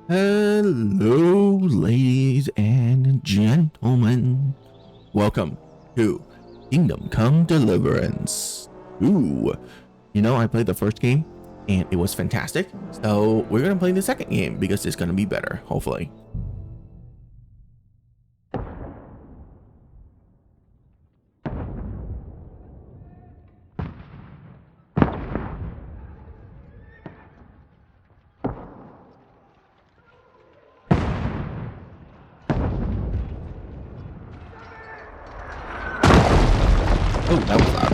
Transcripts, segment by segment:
Hello, ladies and gentlemen. Welcome to Kingdom Come Deliverance. I played the first game and it was fantastic. So we're going to play the second game because it's going to be better, hopefully. Oh, that was loud.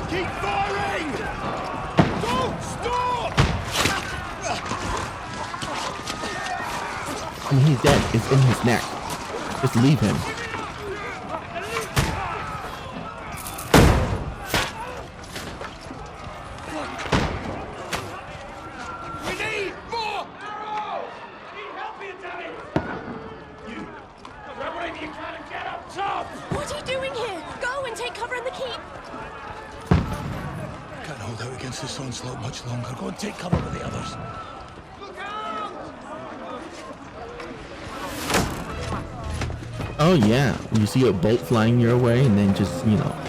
Keep firing! Don't stop! I mean, he's dead. It's in his neck. Just leave him. We need more arrows! Need help here, Danny! You grab whatever you can and get up top! What are you doing here? Go and take cover in the keep. Can't hold out against this onslaught much longer. Go and take cover with the others. Look out! Oh yeah, you see a bolt flying your way and then just,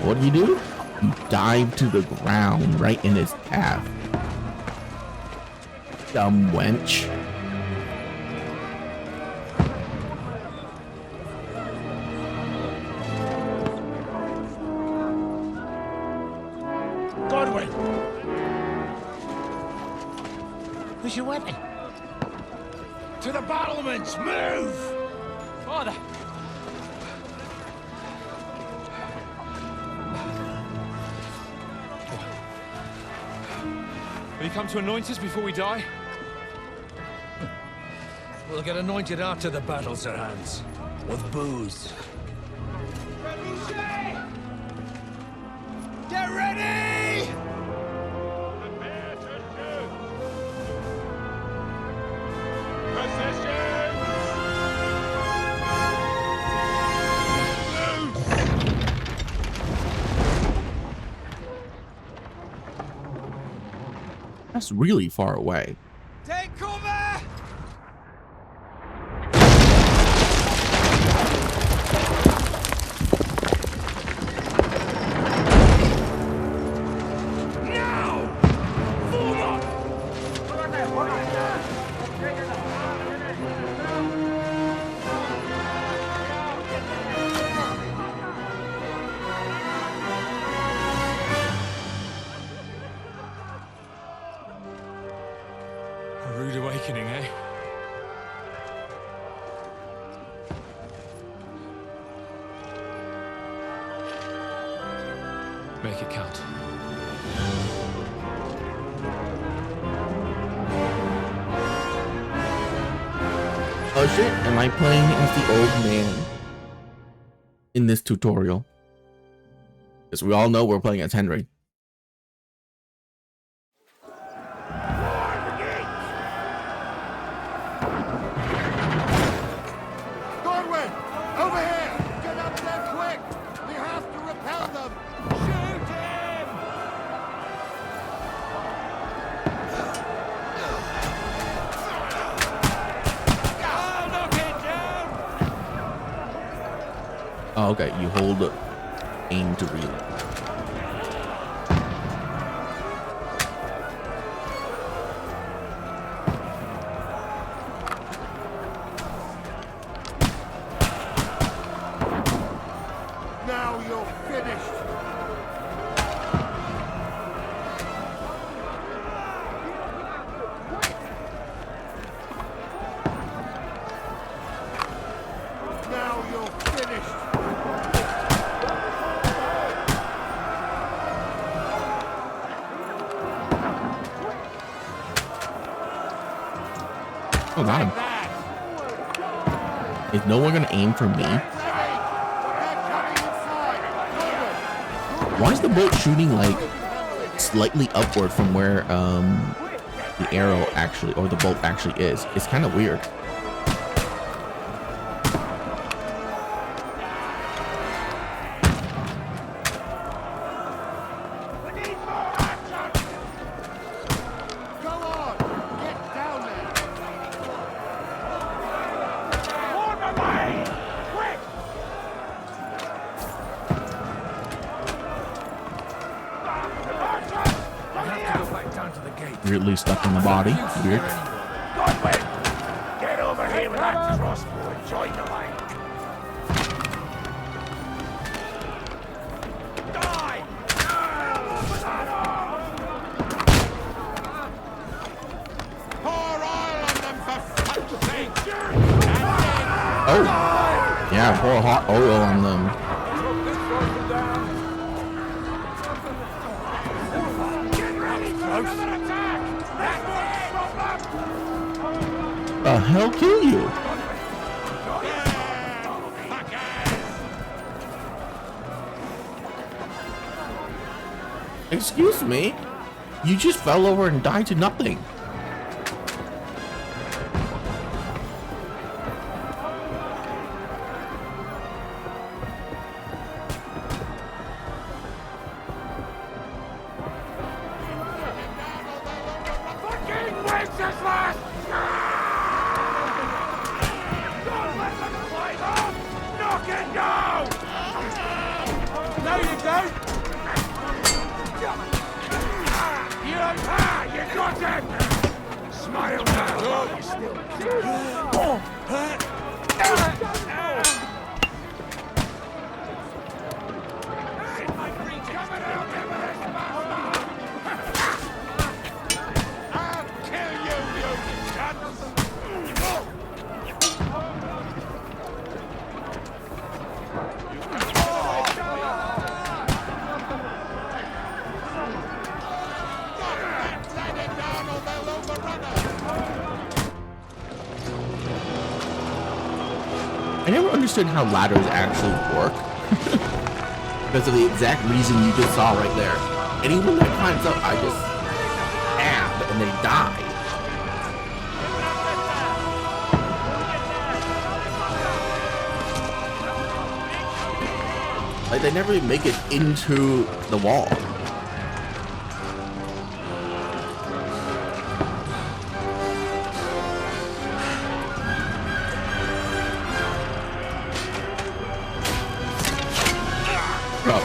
what do? You dive to the ground right in his path. Dumb wench. Godwin! Where's your weapon? To the battlements! Move! Father! Will you come to anoint us before we die? We'll get anointed after the battles are hands. With booze. Get ready! That's really far away. Take cover! Now! Form up! A rude awakening, eh? Make it count. Oh shit, am I playing as the old man in this tutorial? Because we all know we're playing as Henry. Godwin! Over here! Get up there quick! We have to repel them! Shoot him! I'll knock it down! Oh, okay, you hold aim to reload. Now you're finished! Now you're finished! Oh, got him. Is no one gonna aim for me? Why is the bolt shooting like slightly upward from where the arrow actually, or the bolt actually is. It's kind of weird. Weirdly stuck in the body. Weird. Godwin! Get over here with that crossbow and join the line. Die! Pour oil on them for fuck's sake! Oh! Yeah, pour hot oil on them. The hell kill you? Excuse me? You just fell over and died to nothing. I never understood how ladders actually work. Because of the exact reason you just saw right there. Anyone that climbs up, I just stab and they die. Like they never even make it into the wall. Bro,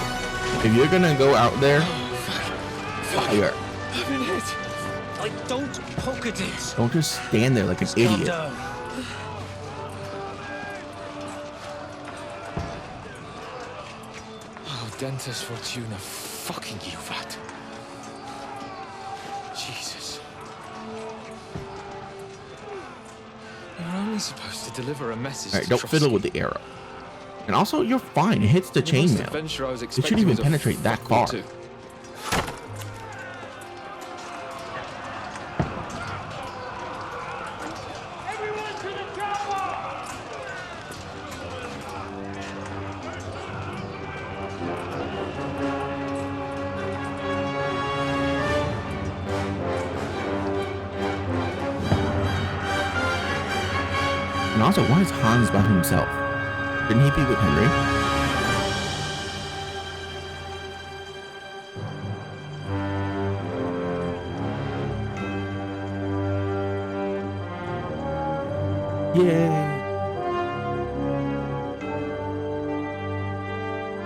if you're gonna go out there, fire. I've been hit. Like, don't poke at it. Don't just stand there like an idiot. Down. Oh, Dentist Fortuna, fucking you, vat. Jesus. You're only supposed to deliver a message. Alright, don't fiddle with the arrow. And also, you're fine. It hits the chainmail. It shouldn't even penetrate that far. And also, why is Hans by himself? Didn't he be with Henry? Yay!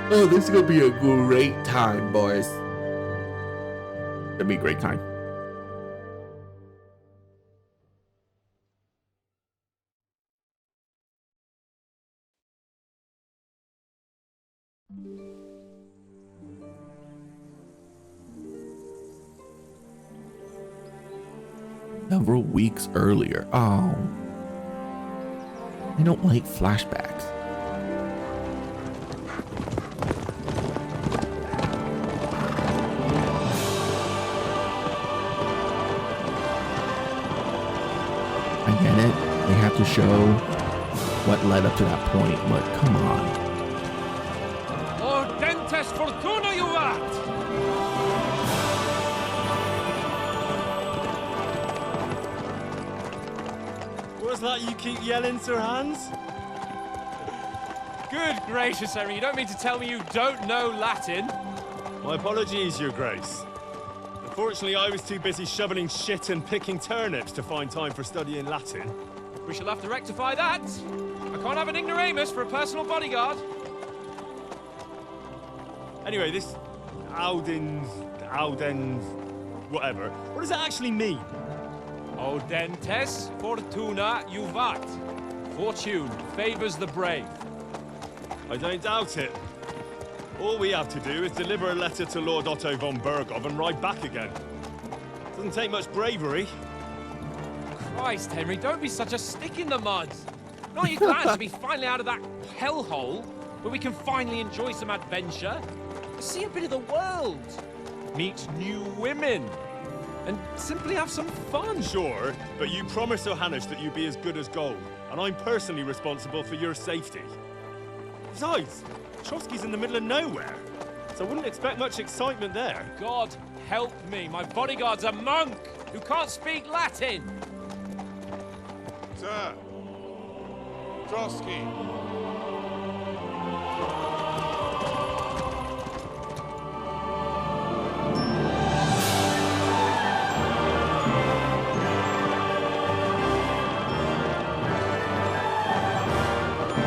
Oh, this is gonna be a great time, boys. It's gonna be a great time. Several weeks earlier. Oh. I don't like flashbacks. I get it. They have to show what led up to that point, but come on. Oh, Dentist Fortuna, you vat! What's that you keep yelling, Sir Hans? Good gracious, Henry, you don't mean to tell me you don't know Latin? My apologies, Your Grace. Unfortunately, I was too busy shoveling shit and picking turnips to find time for studying Latin. We shall have to rectify that. I can't have an ignoramus for a personal bodyguard. Anyway, this Audens, whatever. What does it actually mean? Audentes fortuna juvat. Fortune favors the brave. I don't doubt it. All we have to do is deliver a letter to Lord Otto von Bergov and ride back again. Doesn't take much bravery. Christ, Henry, don't be such a stick in the mud. Aren't you glad to be finally out of that hellhole where we can finally enjoy some adventure? See a bit of the world, meet new women, and simply have some fun. Sure, but you promised Johannes that you'd be as good as gold, and I'm personally responsible for your safety. Besides, Trotsky's in the middle of nowhere, so I wouldn't expect much excitement there. God help me, my bodyguard's a monk who can't speak Latin. Sir, Trotsky.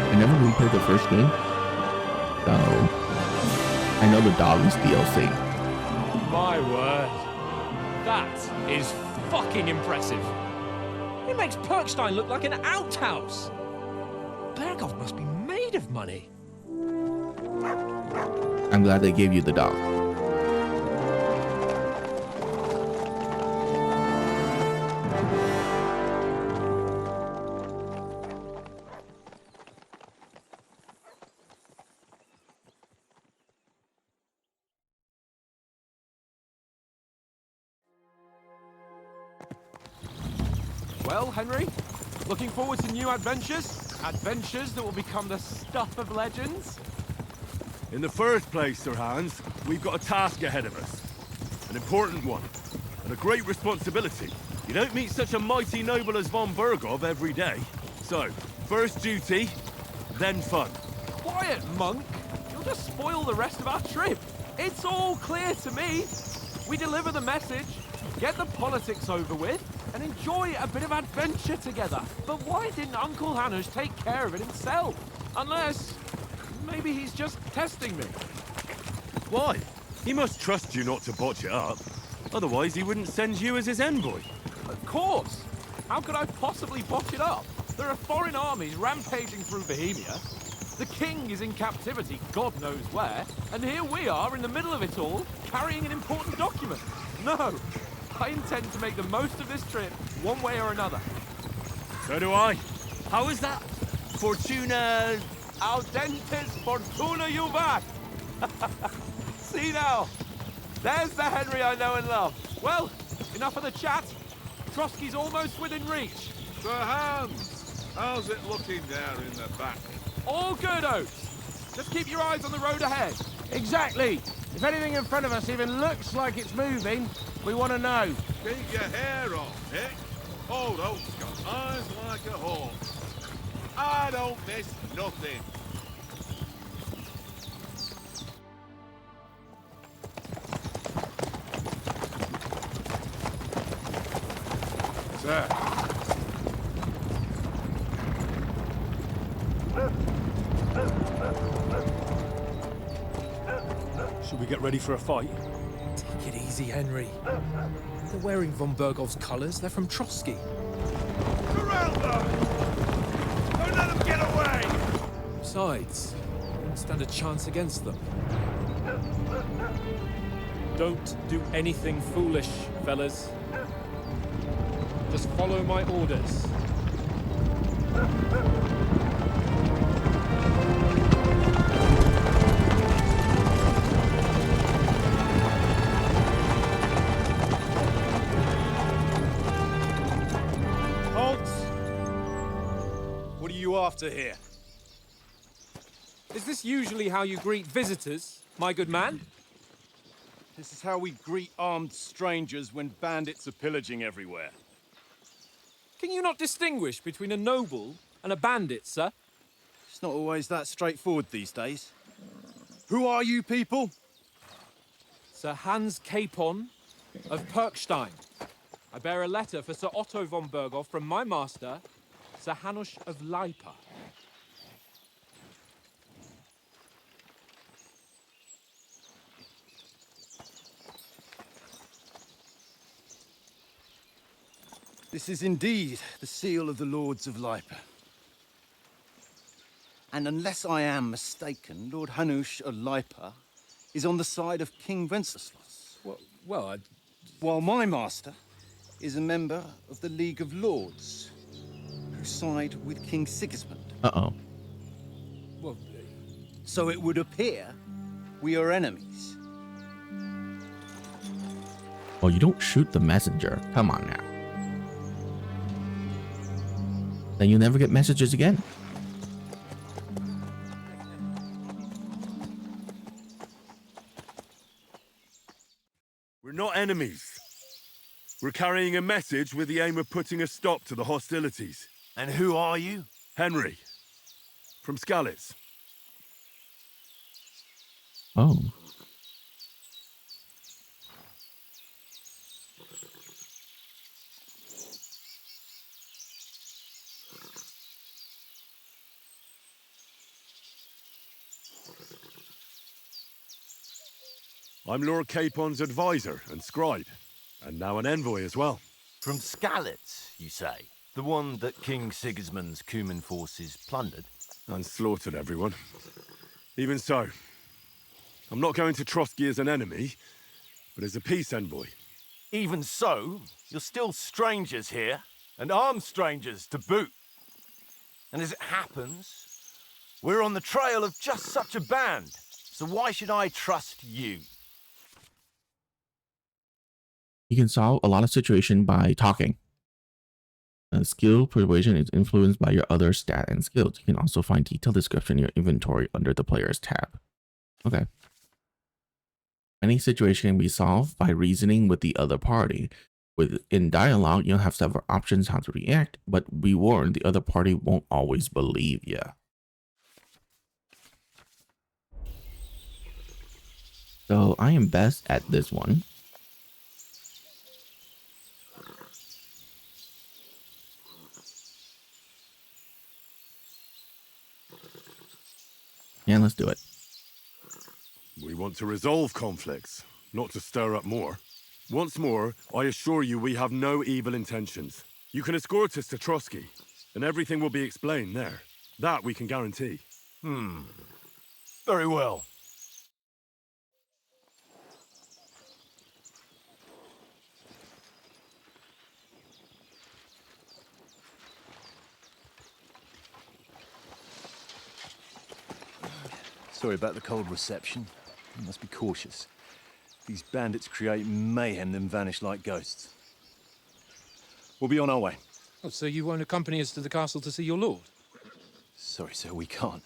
I never replayed the first game, so I know the dog is DLC. My word, that is fucking impressive. It makes Perkstein look like an outhouse. Bergov must be made of money. I'm glad they gave you the dog. Well, Henry, looking forward to new adventures? Adventures that will become the stuff of legends? In the first place, Sir Hans, we've got a task ahead of us. An important one, and a great responsibility. You don't meet such a mighty noble as von Bergov every day. So, first duty, then fun. Quiet, monk! You'll just spoil the rest of our trip. It's all clear to me. We deliver the message, get the politics over with, and enjoy a bit of adventure together. But why didn't Uncle Hanush take care of it himself? Unless, maybe he's just testing me. Why? He must trust you not to botch it up. Otherwise, he wouldn't send you as his envoy. Of course! How could I possibly botch it up? There are foreign armies rampaging through Bohemia. The king is in captivity, God knows where. And here we are in the middle of it all, carrying an important document. No! I intend to make the most of this trip, one way or another. So do I. How is that? Fortuna... Audentes fortuna juvat! See now? There's the Henry I know and love. Well, enough of the chat. Trotsky's almost within reach. Sir Hans, how's it looking down in the back? All good, Oates. Just keep your eyes on the road ahead. Exactly. If anything in front of us even looks like it's moving, we want to know. Keep your hair on, Nick. Old Oak's got eyes like a hawk. I don't miss nothing. Sir. Should we get ready for a fight? Take it easy, Henry. They're wearing von Bergov's colours. They're from Trotsky. Surround them! Don't let them get away! Besides, we don't stand a chance against them. Don't do anything foolish, fellas. Just follow my orders. After here. Is this usually how you greet visitors, my good man? This is how we greet armed strangers when bandits are pillaging everywhere. Can you not distinguish between a noble and a bandit, sir? It's not always that straightforward these days. Who are you people? Sir Hans Capon of Perkstein. I bear a letter for Sir Otto von Berghoff from my master, Sir Hanush of Leipa. This is indeed the seal of the Lords of Leipa. And unless I am mistaken, Lord Hanush of Leipa is on the side of King Wenceslas. Well, While my master is a member of the League of Lords, who side with King Sigismund. Uh-oh. well, So it would appear we are enemies. Well, you don't shoot the messenger. Come on now. Then you'll never get messages again. We're not enemies. We're carrying a message with the aim of putting a stop to the hostilities. And who are you? Henry, from Skalitz. Oh. I'm Lord Capon's advisor and scribe, and now an envoy as well. From Skalitz, you say? The one that King Sigismund's Cuman forces plundered? And slaughtered everyone. Even so, I'm not going to Trotsky as an enemy, but as a peace envoy. Even so, you're still strangers here, and armed strangers to boot. And as it happens, we're on the trail of just such a band, so why should I trust you? You can solve a lot of situations by talking. Skill persuasion is influenced by your other stat and skills. You can also find detailed description in your inventory under the player's tab. Okay. Any situation can be solved by reasoning with the other party. In dialogue, you'll have several options how to react, but be warned, the other party won't always believe you. So I am best at this one. Yeah, let's do it. We want to resolve conflicts, not to stir up more. Once more, I assure you we have no evil intentions. You can escort us to Trotsky, and everything will be explained there. That we can guarantee. Very well. Sorry about the cold reception. You must be cautious. These bandits create mayhem, then vanish like ghosts. We'll be on our way. oh, so you won't accompany us to the castle to see your lord? Sorry, sir, we can't.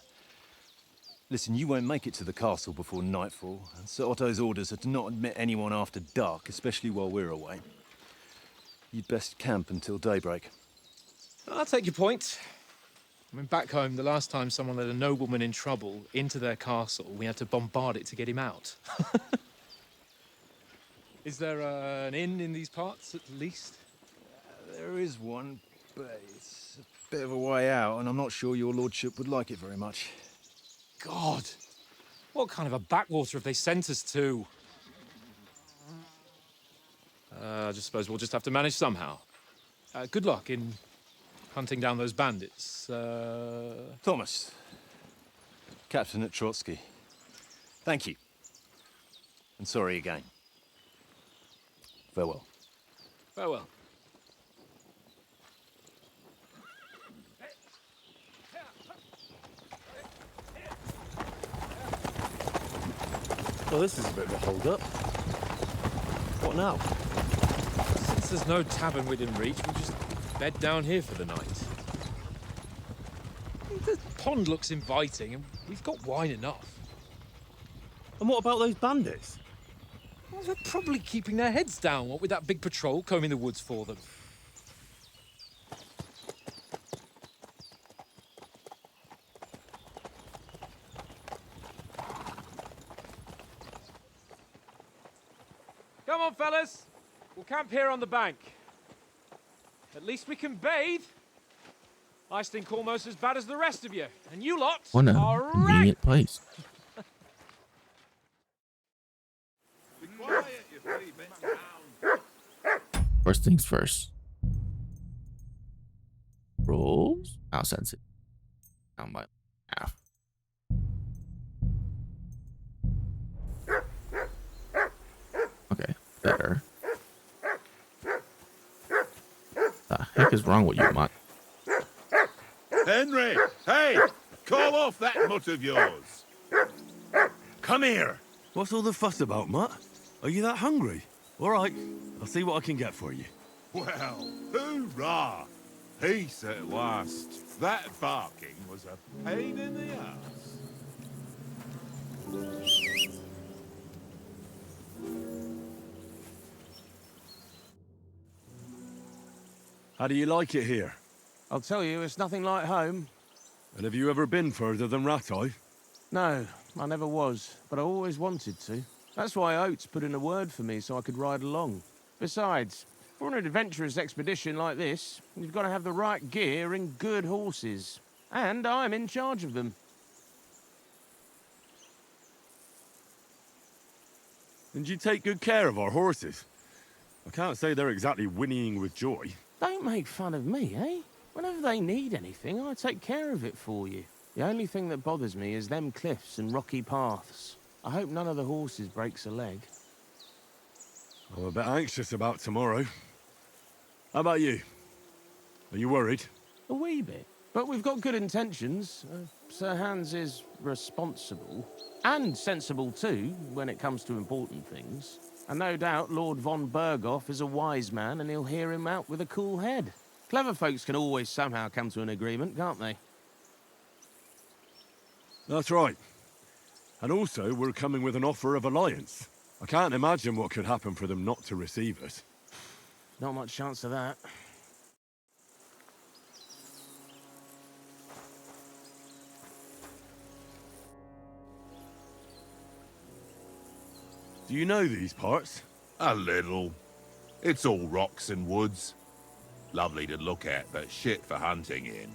Listen, you won't make it to the castle before nightfall, and Sir Otto's orders are to not admit anyone after dark, especially while we're away. You'd best camp until daybreak. I'll take your point. I mean, back home, the last time someone let a nobleman in trouble into their castle, we had to bombard it to get him out. Is there an inn in these parts, at least? There is one, but it's a bit of a way out, and I'm not sure your lordship would like it very much. God! What kind of a backwater have they sent us to? I just suppose we'll just have to manage somehow. Good luck in hunting down those bandits. Thomas, captain at Trotsky. Thank you. And sorry again. Farewell. Farewell. Well, this is a bit of a hold-up. What now? Since there's no tavern within reach, we'll just bed down here for the night. The pond looks inviting, and we've got wine enough. And what about those bandits? Well, they're probably keeping their heads down, what with that big patrol combing the woods for them. Come on, fellas. We'll camp here on the bank. At least we can bathe. I stink almost as bad as the rest of you, and you lot What a are rank. convenient place. Be quiet, you three bits hound. First things first. Rolls. I'll sense it. Down by half. Okay, better. The heck is wrong with you, Mutt? Henry! Hey! Call off that mutt of yours! Come here. What's all the fuss about, Mutt? Are you that hungry? All right, I'll see what I can get for you. Well, hoorah! Peace at last. That barking was a pain in the ass. How do you like it here? I'll tell you, it's nothing like home. And have you ever been further than Rattay? No, I never was, but I always wanted to. That's why Oates put in a word for me so I could ride along. Besides, for an adventurous expedition like this, you've got to have the right gear and good horses. And I'm in charge of them. And you take good care of our horses. I can't say they're exactly whinnying with joy. Don't make fun of me, eh? Whenever they need anything, I take care of it for you. The only thing that bothers me is them cliffs and rocky paths. I hope none of the horses breaks a leg. I'm a bit anxious about tomorrow. How about you? Are you worried? A wee bit. But we've got good intentions. Sir Hans is responsible. And sensible too, when it comes to important things. And no doubt Lord von Berghoff is a wise man and he'll hear him out with a cool head. Clever folks can always somehow come to an agreement, can't they? That's right. And also, we're coming with an offer of alliance. I can't imagine what could happen for them not to receive us. Not much chance of that. Do you know these parts? A little. It's all rocks and woods. Lovely to look at, but shit for hunting in.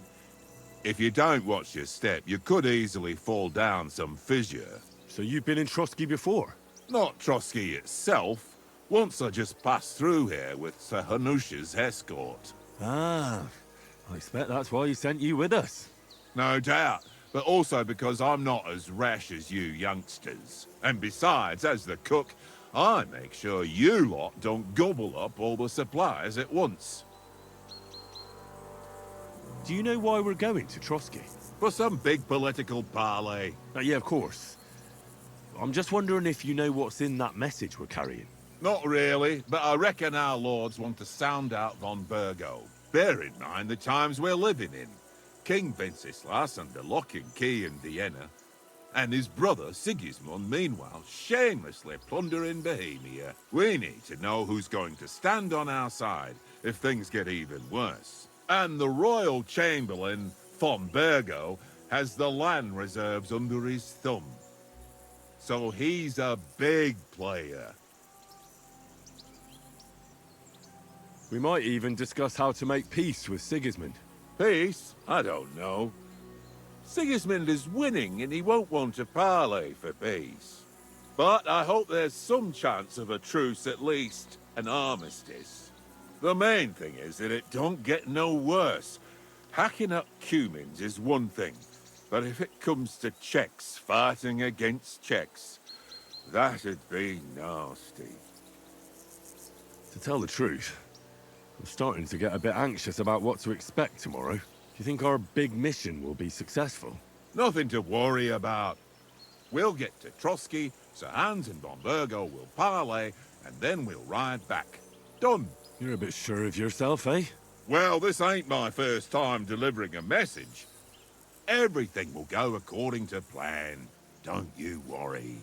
If you don't watch your step, you could easily fall down some fissure. So you've been in Trotsky before? Not Trotsky itself. Once I just passed through here with Sir Hanush's escort. Ah, I expect that's why he sent you with us. No doubt, but also because I'm not as rash as you youngsters. And besides, as the cook, I make sure you lot don't gobble up all the supplies at once. Do you know why we're going to Trotsky? For some big political parley. Yeah, of course. I'm just wondering if you know what's in that message we're carrying. Not really, but I reckon our lords want to sound out von Burgo. Bear in mind the times we're living in. King Wenceslas under lock and key in Vienna, and his brother Sigismund, meanwhile, shamelessly plundering Bohemia. We need to know who's going to stand on our side if things get even worse. And the royal chamberlain, von Burgo, has the land reserves under his thumb. So he's a big player. We might even discuss how to make peace with Sigismund. Peace? I don't know. Sigismund is winning and he won't want to parley for peace. But I hope there's some chance of a truce at least, an armistice. The main thing is that it don't get no worse. Hacking up Cumans is one thing, but if it comes to Czechs fighting against Czechs, that'd be nasty. To tell the truth, I'm starting to get a bit anxious about what to expect tomorrow. Do you think our big mission will be successful? Nothing to worry about. We'll get to Trotsky, Sir Hans and von Burgo will parley, and then we'll ride back. Done. You're a bit sure of yourself, eh? Well, this ain't my first time delivering a message. Everything will go according to plan. Don't you worry.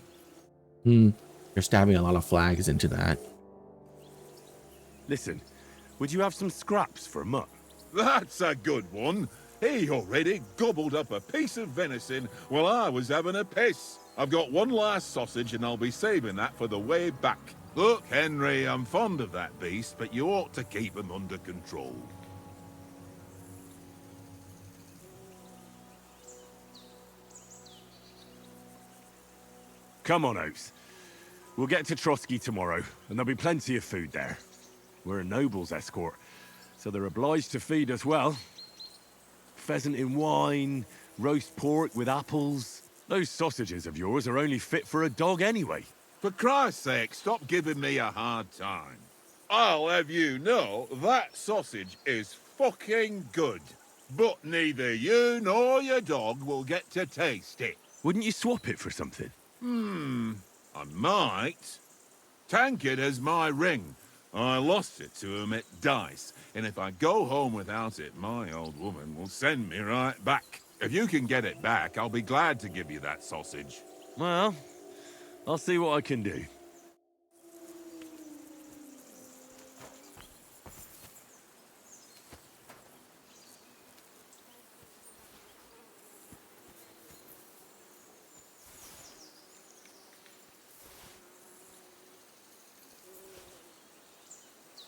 You're stabbing a lot of flags into that. Listen, would you have some scraps for Mutt? That's a good one. He already gobbled up a piece of venison while I was having a piss. I've got one last sausage and I'll be saving that for the way back. Look, Henry, I'm fond of that beast, but you ought to keep him under control. Come on, Oates. We'll get to Trotsky tomorrow, and there'll be plenty of food there. We're a noble's escort, so they're obliged to feed us well. Pheasant in wine, roast pork with apples. Those sausages of yours are only fit for a dog anyway. For Christ's sake, stop giving me a hard time. I'll have you know that sausage is fucking good. But neither you nor your dog will get to taste it. Wouldn't you swap it for something? I might. Tankard has my ring. I lost it to him at dice, and if I go home without it, my old woman will send me right back. If you can get it back, I'll be glad to give you that sausage. Well, I'll see what I can do.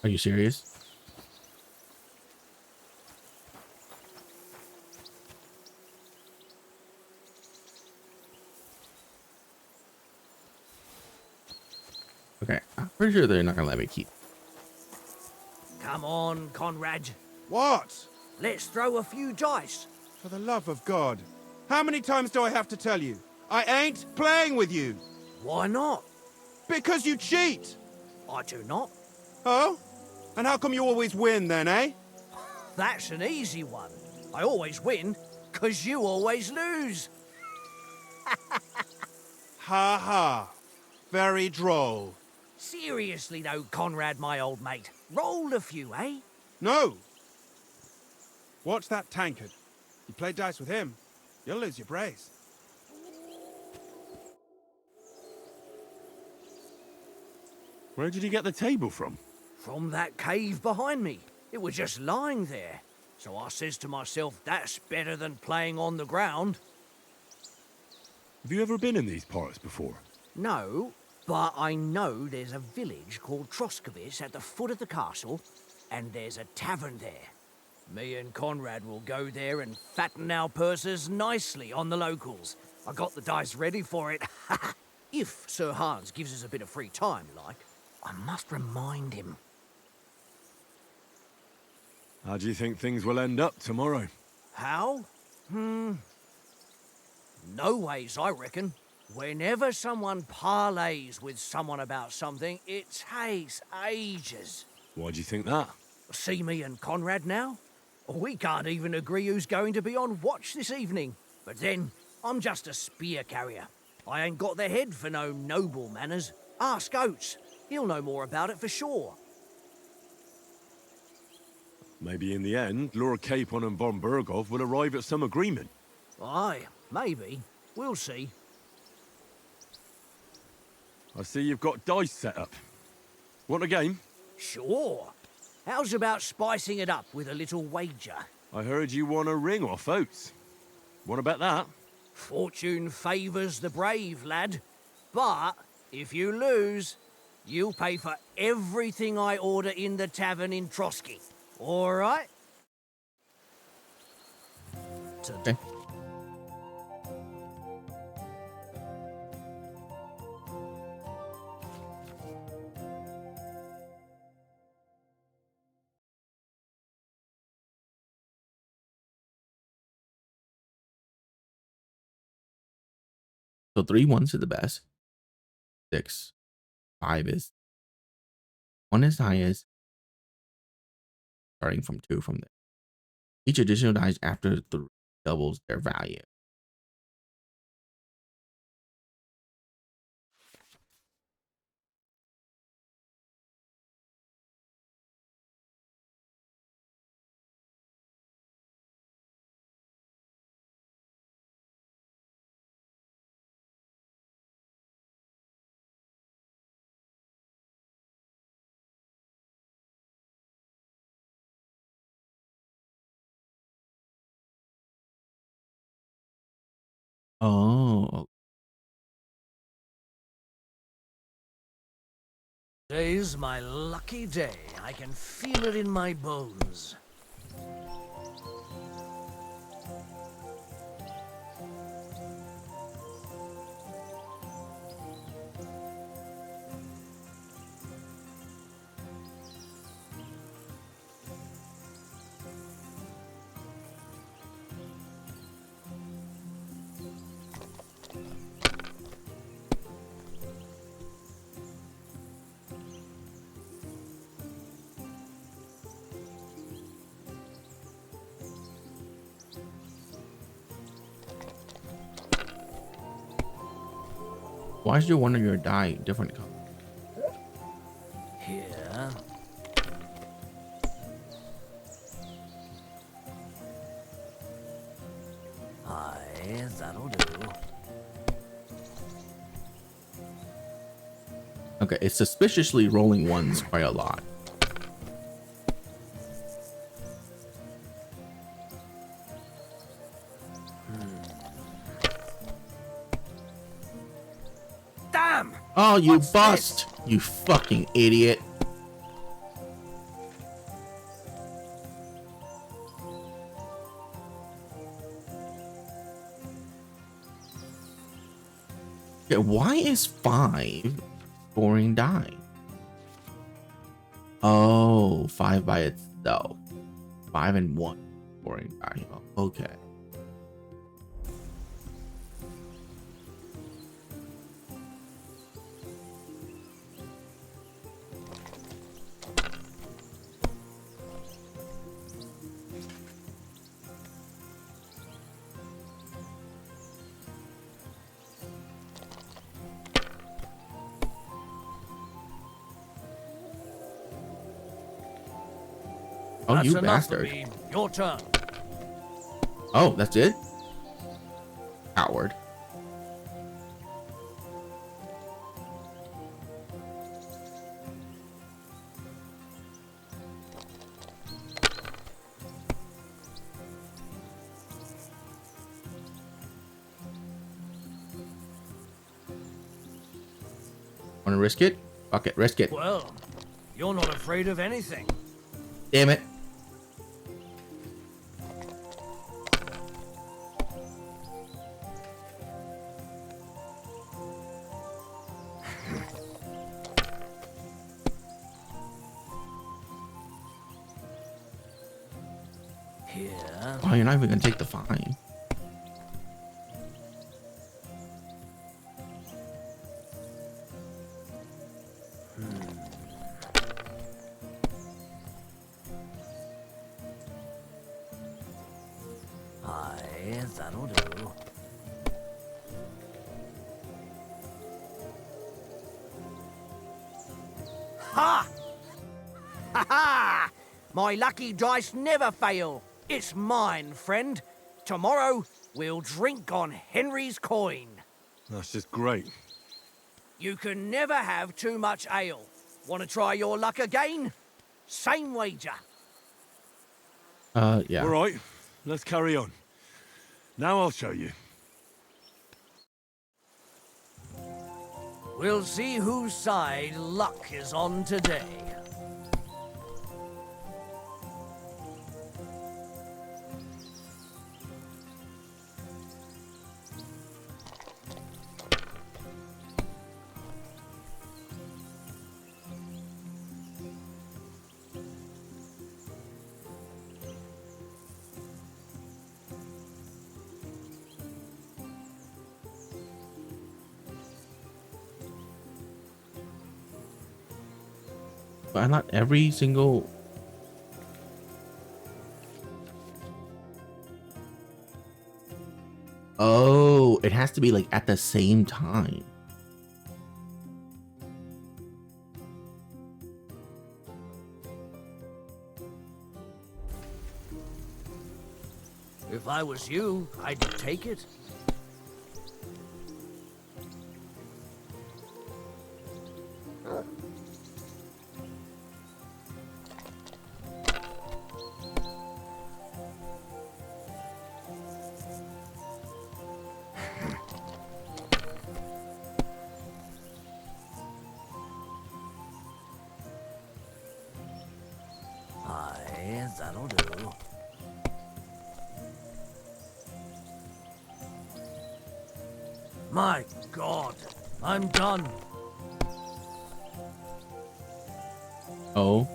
Are you serious? Okay, I'm pretty sure they're not gonna let me keep. Come on, Conrad. What? Let's throw a few dice. For the love of God. How many times do I have to tell you? I ain't playing with you. Why not? Because you cheat. I do not. Oh? And how come you always win then, eh? That's an easy one. I always win, 'cause you always lose. Ha ha. Very droll. Seriously though, Conrad, my old mate. Roll a few, eh? No. Watch that tankard. You play dice with him, you'll lose your brace. Where did you get the table from? From that cave behind me. It was just lying there. So I says to myself, that's better than playing on the ground. Have you ever been in these parts before? No, but I know there's a village called Troskowitz at the foot of the castle, and there's a tavern there. Me and Conrad will go there and fatten our purses nicely on the locals. I got the dice ready for it. If Sir Hans gives us a bit of free time, like. I must remind him. How do you think things will end up tomorrow? How? No ways, I reckon. Whenever someone parleys with someone about something, it takes ages. Why do you think that? See me and Conrad now? We can't even agree who's going to be on watch this evening. But then, I'm just a spear carrier. I ain't got the head for no noble manners. Ask Oates. He'll know more about it for sure. Maybe in the end, Lord Capon and von Berghoff will arrive at some agreement. Aye, maybe. We'll see. I see you've got dice set up. Want a game? Sure. How's about spicing it up with a little wager? I heard you won a ring off Oates. Want to bet that? Fortune favours the brave, lad. But if you lose, you'll pay for everything I order in the tavern in Trotsky. All right? Okay. So 3 1s is the best. 6. 5 is 1 is highest. Starting from 2 from there. Each additional dice after 3 doubles their value. Oh, Today's my lucky day. I can feel it in my bones. Why is your one of your die different color? Here. Aye, that'll do. Okay, it's suspiciously rolling ones quite a lot. Damn! Oh, you What's bust! You fucking idiot. Okay, why is 5 scoring die? Oh, 5 by itself. 5 and 1 scoring die. Oh, okay. Oh, That's you enough for bastard. me. Your turn. Oh, that's it? Coward. Wanna risk it? Fuck it, risk it. Well, you're not afraid of anything. Damn it. Here. Oh, you're not even gonna take the fine. Aye, that'll do. Ha! Ha ha! My lucky dice never fail. It's mine, friend. Tomorrow, we'll drink on Henry's coin. That's just great. You can never have too much ale. Want to try your luck again? Same wager. Yeah. All right, let's carry on. Now I'll show you. We'll see whose side luck is on today. But not every single. Oh, it has to be like at the same time. If I was you, I'd take it. My God, I'm done. Oh.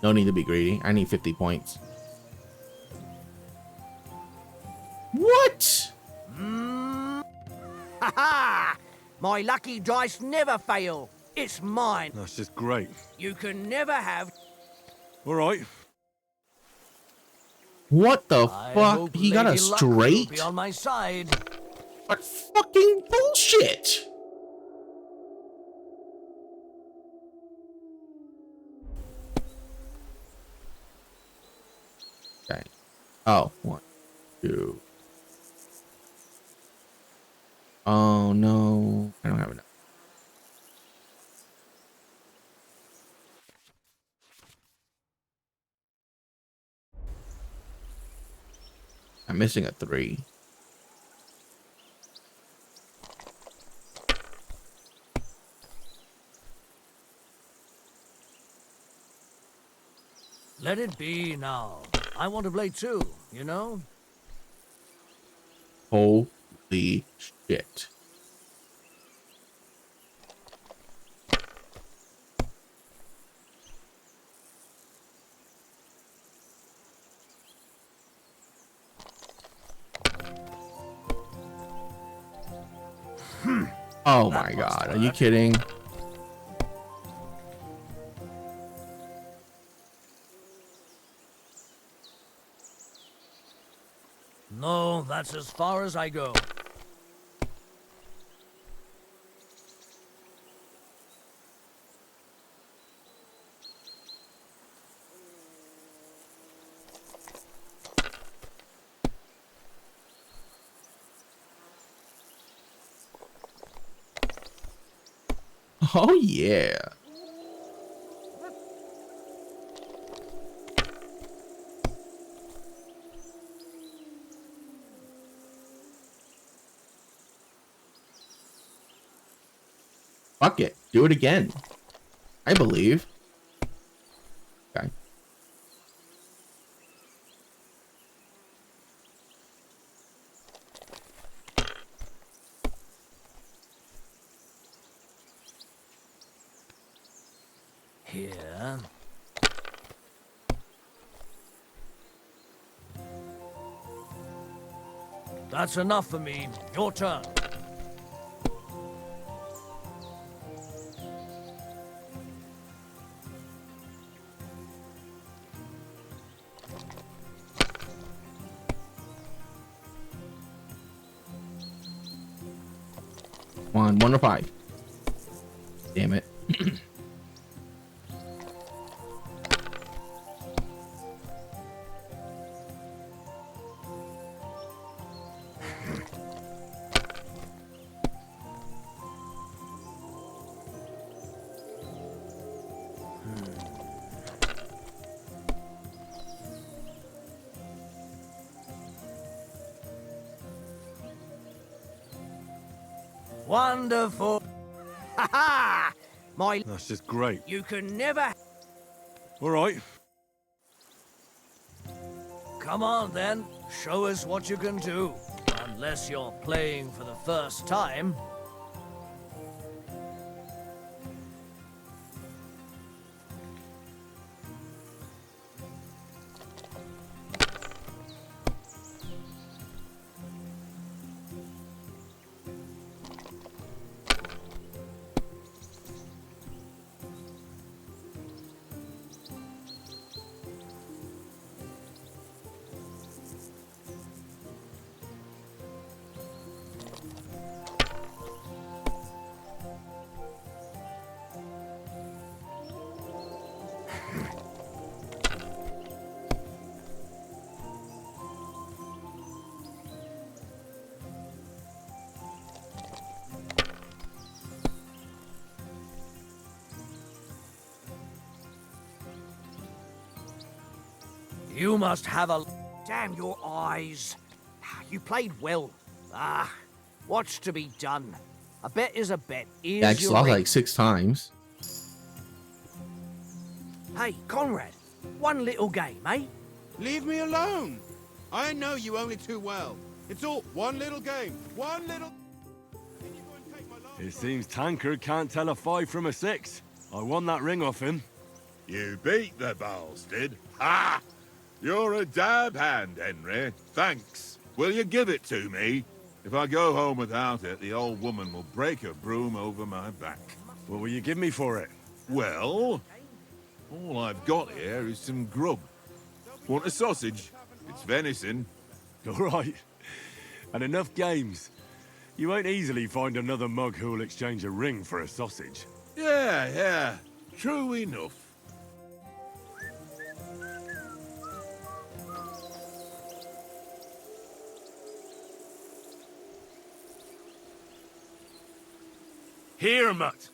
No need to be greedy. I need 50 points. What? Ha ha! My lucky dice never fail. It's mine. That's just great. You can never have. All right. What the I fuck? hope He got a Lady Luck will straight? be on my side. What fucking bullshit? Okay. Oh, 1, 2. Oh no, I don't have enough. I'm missing a 3. Let it be now. I want to play too, you know? Holy shit. Oh my god, are you kidding? No, that's as far as I go. Oh yeah. Fuck it. Do it again. I believe. Okay. Here. That's enough for me. Your turn. Come on, 1 or 5. Damn it. Wonderful. Ha ha! My. That's just great. You can never. All right. Come on then. Show us what you can do. Unless you're playing for the first time. You must have a... Damn your eyes. You played well. What's to be done? A bet is a bet. Here's Yeah, I just your lost ring. like 6 times. Hey, Conrad, one little game, eh? Leave me alone. I know you only too well. It's all one little game. One little... It seems Tankard can't tell a 5 from a 6. I won that ring off him. You beat the bastard. Ha! You're a dab hand, Henry. Thanks. Will you give it to me? If I go home without it, the old woman will break her broom over my back. What will you give me for it? Well, all I've got here is some grub. Want a sausage? It's venison. All right. And enough games. You won't easily find another mug who'll exchange a ring for a sausage. Yeah. True enough. Here, mutt.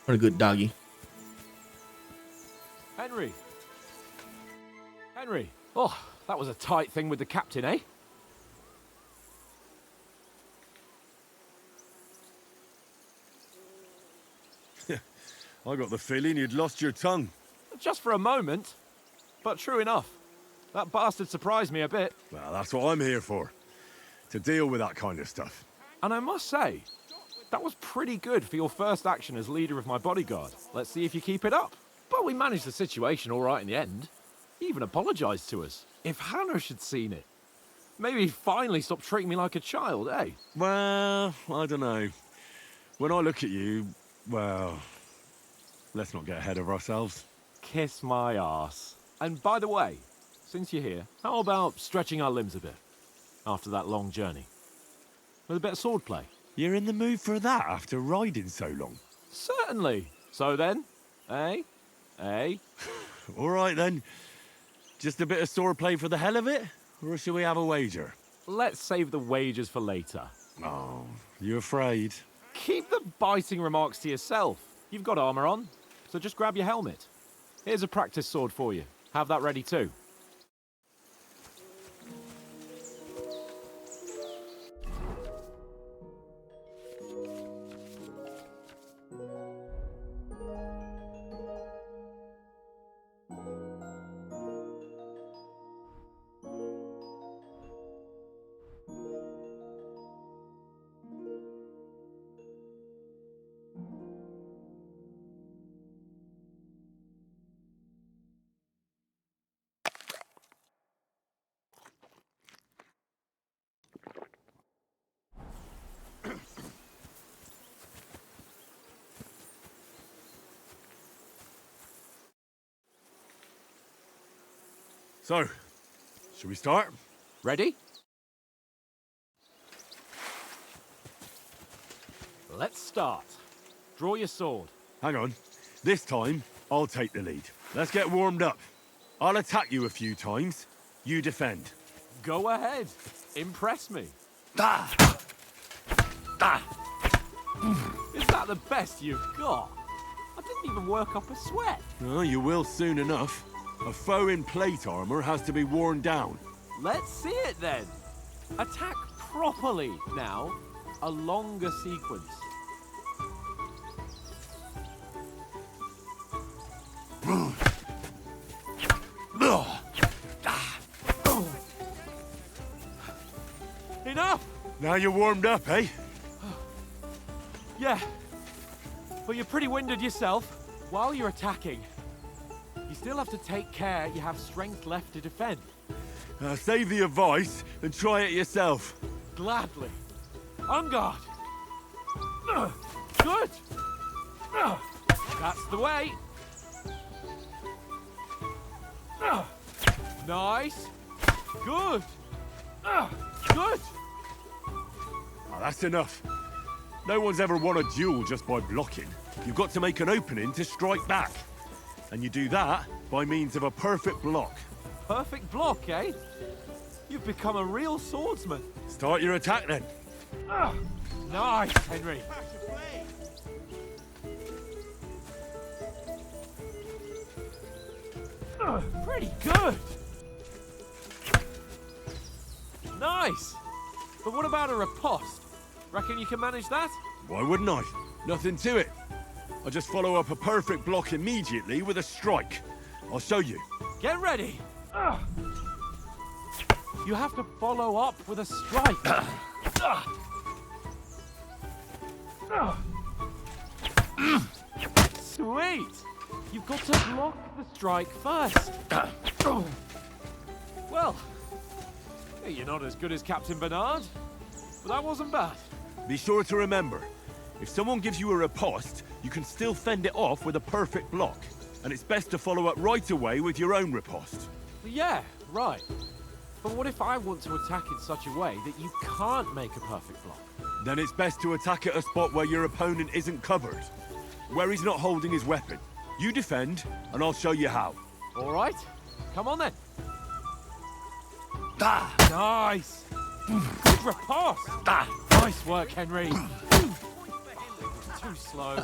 What a good doggy. Henry. Oh, that was a tight thing with the captain, eh? I got the feeling you'd lost your tongue. Just for a moment. But true enough. That bastard surprised me a bit. Well, that's what I'm here for. To deal with that kind of stuff. And I must say, that was pretty good for your first action as leader of my bodyguard. Let's see if you keep it up. But we managed the situation all right in the end. He even apologized to us. If Hanush had seen it, maybe he'd finally stop treating me like a child, eh? Well, I don't know. When I look at you, well, let's not get ahead of ourselves. Kiss my arse. And by the way, since you're here, how about stretching our limbs a bit after that long journey? With a bit of swordplay. You're in the mood for that after riding so long? Certainly. So then, eh? All right then. Just a bit of swordplay for the hell of it? Or shall we have a wager? Let's save the wagers for later. Oh, you afraid? Keep the biting remarks to yourself. You've got armor on, so just grab your helmet. Here's a practice sword for you. Have that ready too. So, should we start? Ready? Let's start. Draw your sword. Hang on. This time, I'll take the lead. Let's get warmed up. I'll attack you a few times. You defend. Go ahead. Impress me. Ah! Is that the best you've got? I didn't even work up a sweat. Oh, you will soon enough. A foe in plate armor has to be worn down. Let's see it then. Attack properly now. A longer sequence. Enough! Now you're warmed up, eh? Yeah. But you're pretty winded yourself. While you're attacking, you still have to take care you have strength left to defend. Save the advice and try it yourself. Gladly. On guard. Good. That's the way. Nice. Good. Good. Oh, that's enough. No one's ever won a duel just by blocking. You've got to make an opening to strike back. And you do that by means of a perfect block. Perfect block, eh? You've become a real swordsman. Start your attack then. Nice, Henry. Pretty good. Nice. But what about a riposte? Reckon you can manage that? Why wouldn't I? Nothing to it. I just follow up a perfect block immediately with a strike. I'll show you. Get ready. You have to follow up with a strike. Sweet. You've got to block the strike first. Well, you're not as good as Captain Bernard, but that wasn't bad. Be sure to remember, if someone gives you a riposte, you can still fend it off with a perfect block. And it's best to follow up right away with your own riposte. Yeah, right. But what if I want to attack in such a way that you can't make a perfect block? Then it's best to attack at a spot where your opponent isn't covered. Where he's not holding his weapon. You defend, and I'll show you how. All right. Come on then. Nice. Good riposte. Nice work, Henry. Too slow.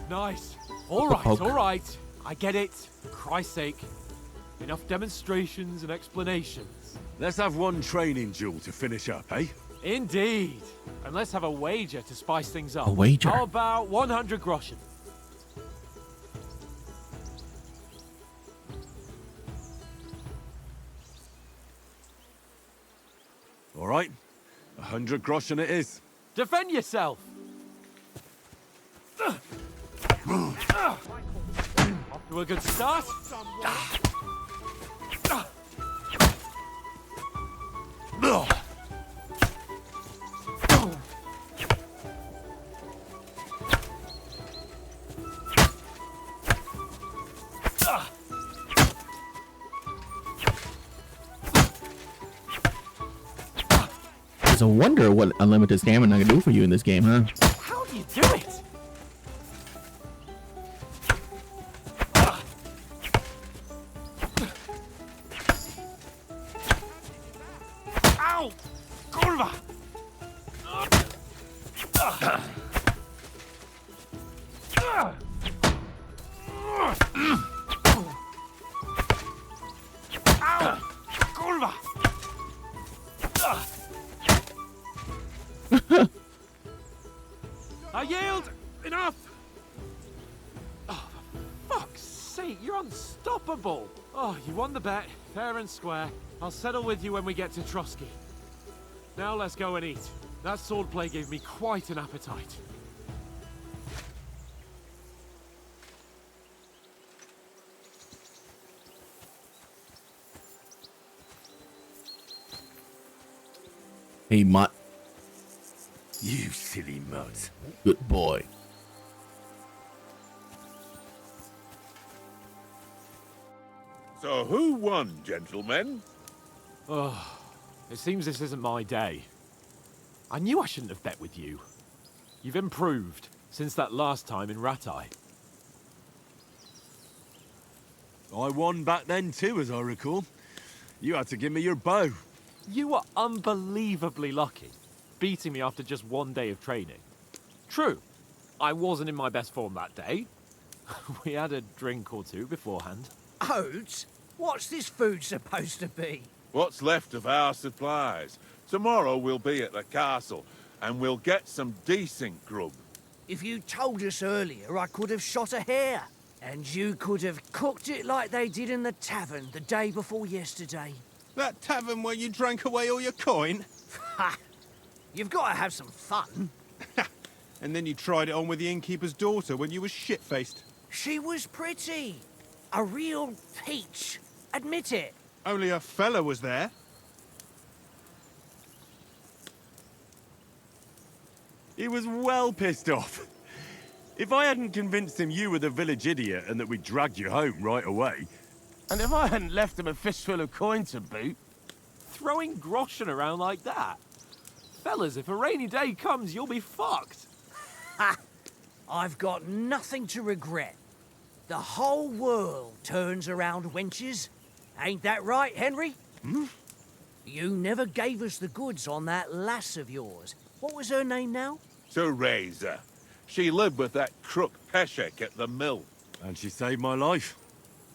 Nice. All right. I get it. For Christ's sake. Enough demonstrations and explanations. Let's have one training duel to finish up, eh? Indeed. And let's have a wager to spice things up. A wager? How about 100 groschen? All right. 100 groschen it is. Defend yourself. Off to a good start. It's a wonder what unlimited stamina can do for you in this game, huh? How do you do it? Ow! Kurva! Ow! Kurva! I yield! Enough! Oh, for fuck's sake, you're unstoppable! Oh, you won the bet, fair and square. I'll settle with you when we get to Trotsky. Now let's go and eat. That swordplay gave me quite an appetite. Hey, Mutt. You silly mutt. Good boy. So who won, gentlemen? Oh, it seems this isn't my day. I knew I shouldn't have bet with you. You've improved since that last time in Ratai. I won back then too, as I recall. You had to give me your bow. You were unbelievably lucky, beating me after just one day of training. True, I wasn't in my best form that day. We had a drink or two beforehand. Oats? What's this food supposed to be? What's left of our supplies. Tomorrow we'll be at the castle, and we'll get some decent grub. If you told us earlier, I could have shot a hare. And you could have cooked it like they did in the tavern the day before yesterday. That tavern where you drank away all your coin? Ha! You've got to have some fun. And then you tried it on with the innkeeper's daughter when you were shit-faced. She was pretty. A real peach. Admit it. Only a fella was there. He was well pissed off. If I hadn't convinced him you were the village idiot and that we dragged you home right away... And if I hadn't left him a fistful of coin to boot... Throwing groschen around like that? Fellas, if a rainy day comes, you'll be fucked. Ha! I've got nothing to regret. The whole world turns around wenches. Ain't that right, Henry? Hmm? You never gave us the goods on that lass of yours. What was her name now? Teresa. She lived with that crook Peshek at the mill. And she saved my life.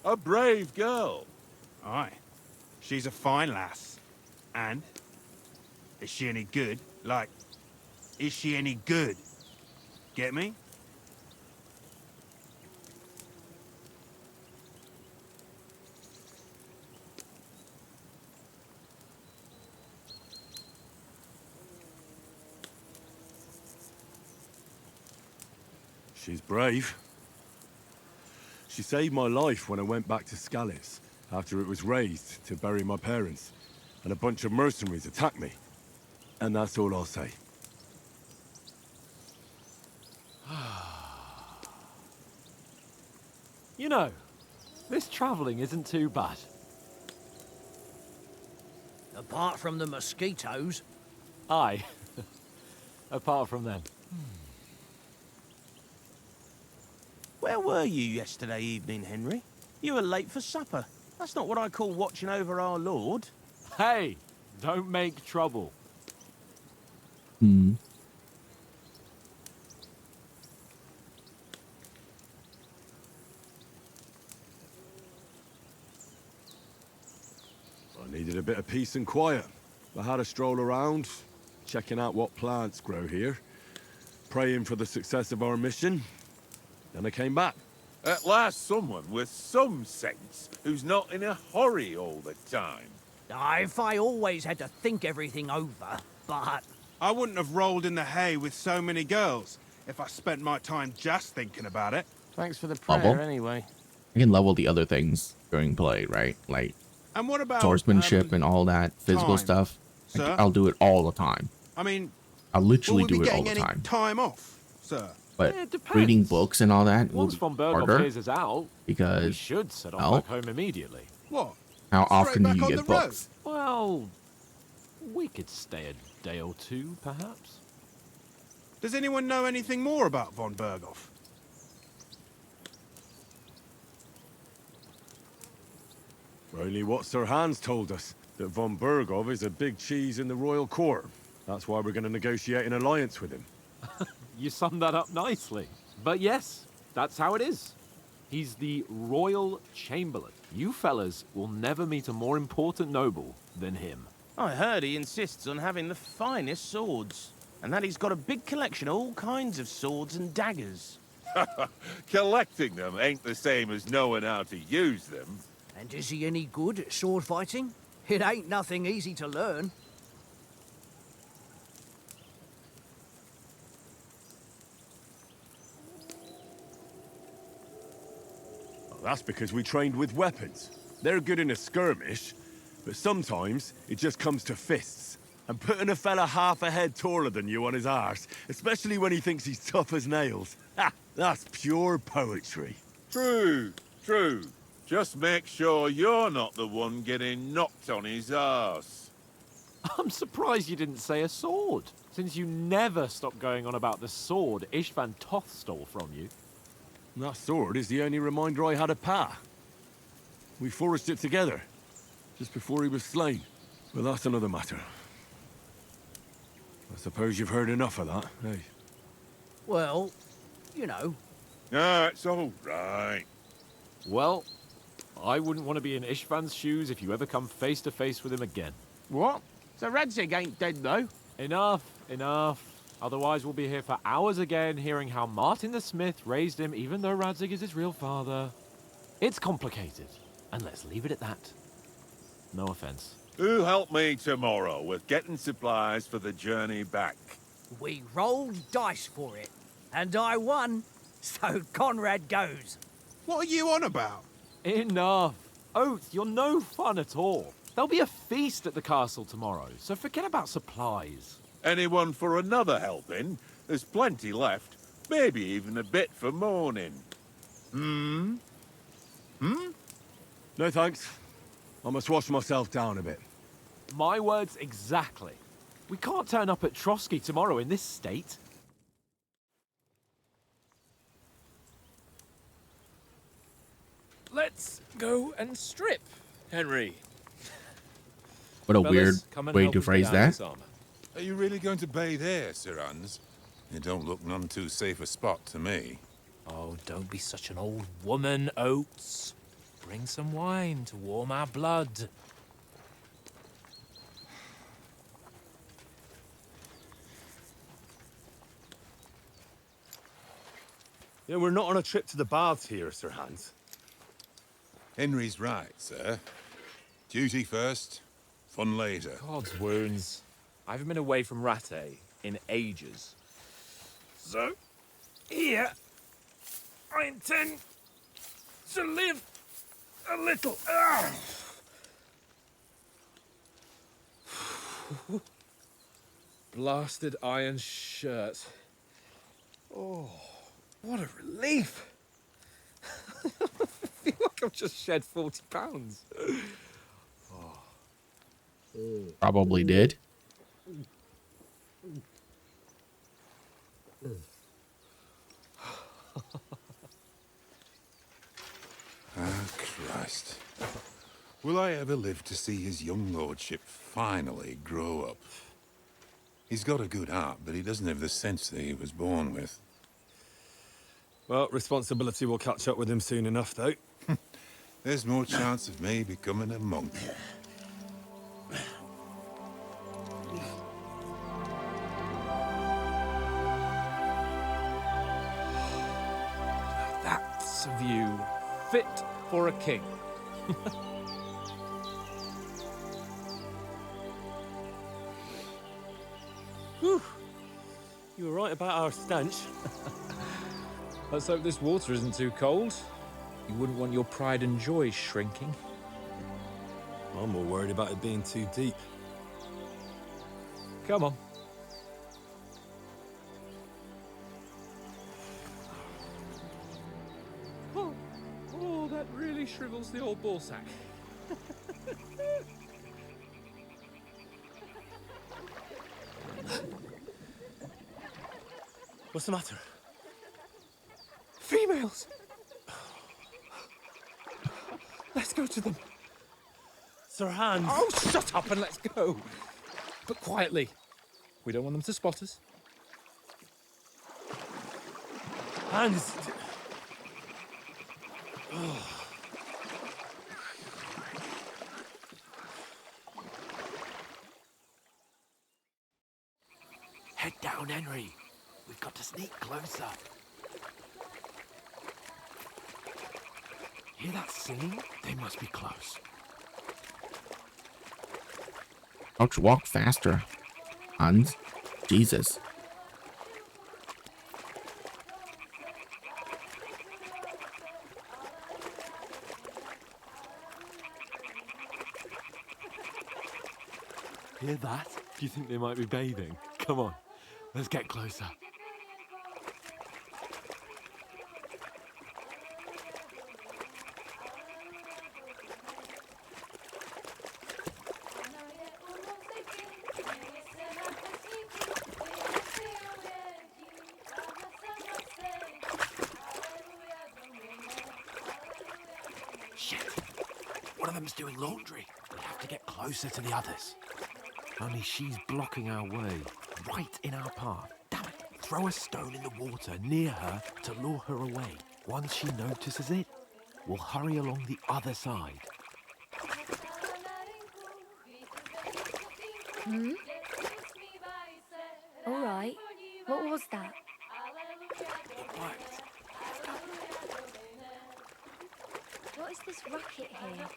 A brave girl. Aye. She's a fine lass. And? Is she any good? Like, is she any good? Get me? She's brave. She saved my life when I went back to Scallis after it was raised to bury my parents, and a bunch of mercenaries attacked me. And that's all I'll say. You know, this travelling isn't too bad. Apart from the mosquitoes. Aye. Apart from them. Where were you yesterday evening, Henry? You were late for supper. That's not what I call watching over our Lord. Hey, don't make trouble. Hmm. I needed a bit of peace and quiet. I had a stroll around, checking out what plants grow here, praying for the success of our mission. Then I came back. At last someone with some sense, who's not in a hurry all the time. If I always had to think everything over, but... I wouldn't have rolled in the hay with so many girls if I spent my time just thinking about it. Thanks for the prayer, Level. anyway. I can level the other things during play, right? Like And what about... swordsmanship and all that physical time, stuff. sir? I'll do it all the time. I mean, I'll will literally we be do it all getting the any time. time off, sir? But Yeah, it depends. reading books and all that will Once be von Berghoff harder clears us out, we because should set off well, back home immediately. What? how Straight often do back you on get the road? books? Well, we could stay a day or two, perhaps. Does anyone know anything more about von Berghoff? Only what Sir Hans told us, that von Berghoff is a big cheese in the royal court. That's why we're going to negotiate an alliance with him. You summed that up nicely. But yes, that's how it is. He's the Royal Chamberlain. You fellas will never meet a more important noble than him. I heard he insists on having the finest swords, and that he's got a big collection of all kinds of swords and daggers. Collecting them ain't the same as knowing how to use them. And is he any good at sword fighting? It ain't nothing easy to learn. Well, that's because we trained with weapons. They're good in a skirmish, but sometimes it just comes to fists. And putting a fella half a head taller than you on his arse, especially when he thinks he's tough as nails, that's pure poetry. True, true. Just make sure you're not the one getting knocked on his arse. I'm surprised you didn't say a sword, since you never stop going on about the sword Ishvan Toth stole from you. That sword is the only reminder I had of Pa. We forged it together, just before he was slain. But that's another matter. I suppose you've heard enough of that, eh? Well, you know. Ah, it's all right. Well, I wouldn't want to be in Ishvan's shoes if you ever come face to face with him again. What? So Radzig ain't dead, though? Enough, enough. Otherwise we'll be here for hours again hearing how Martin the Smith raised him even though Radzig is his real father. It's complicated, and let's leave it at that. No offense. Who helped me tomorrow with getting supplies for the journey back? We rolled dice for it, and I won, so Conrad goes. What are you on about? Enough. Oath, you're no fun at all. There'll be a feast at the castle tomorrow, so forget about supplies. Anyone for another helping? There's plenty left. Maybe even a bit for morning. Hmm? No thanks. I must wash myself down a bit. My words exactly. We can't turn up at Trotsky tomorrow in this state. Let's go and strip, Henry. What a Fellas, weird come and way help to us get phrase out that. this armor. Are you really going to bathe here, Sir Hans? It don't look none too safe a spot to me. Oh, don't be such an old woman, Oates. bring some wine to warm our blood. Yeah, we're not on a trip to the baths here, Sir Hans. Henry's right, sir. Duty first, fun later. God's wounds. I haven't been away from Rattay in ages. So, here, I intend to live a little. Blasted iron shirt. Oh, what a relief. I feel like I've just shed 40 pounds. Probably did. Ah, Christ. Will I ever live to see his young lordship finally grow up? He's got a good heart, but he doesn't have the sense that he was born with. Well, responsibility will catch up with him soon enough, though. There's more chance of me becoming a monk. That's a view fit for a king. Whew. You were right about our stench. Let's hope this water isn't too cold. You wouldn't want your pride and joy shrinking. I'm more worried about it being too deep. Come on. Oh, that really shrivels the old ball sack. What's the matter? Females! Let's go to them. Sir Hans! Oh, shut up and let's go. But quietly. We don't want them to spot us. Hans! Oh. Head down, Henry. We've got to sneak closer. Hear that singing? They must be close. Don't you walk faster, Hans? Jesus. Hear that? Do you think they might be bathing? Come on, let's get closer. Shit! One of them's doing laundry. We have to get closer to the others. Only she's blocking our way, right in our path. Damn it! Throw a stone in the water near her to lure her away. Once she notices it, we'll hurry along the other side. Hmm? All right. What was that? It worked. What is this racket here?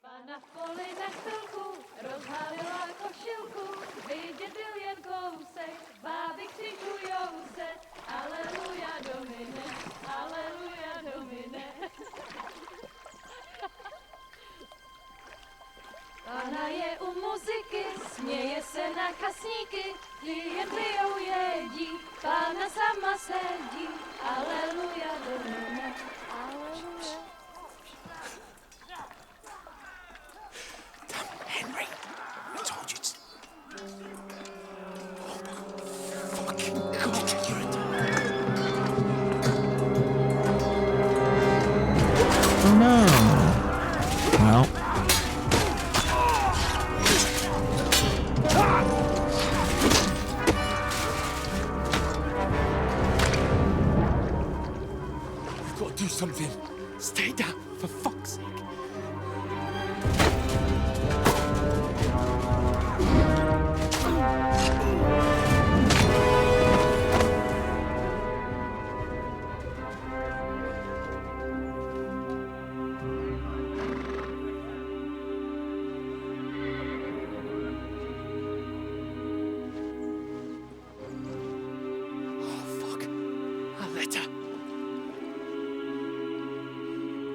Pana v poli na chvilku rozhalila košilku, vidět byl jen kousek, báby křikujou se, aleluja domine, aleluja domine. Pana je u muziky, směje se na chasníky, ti jen pijou jedí, Pána sama sedí, aleluja domine.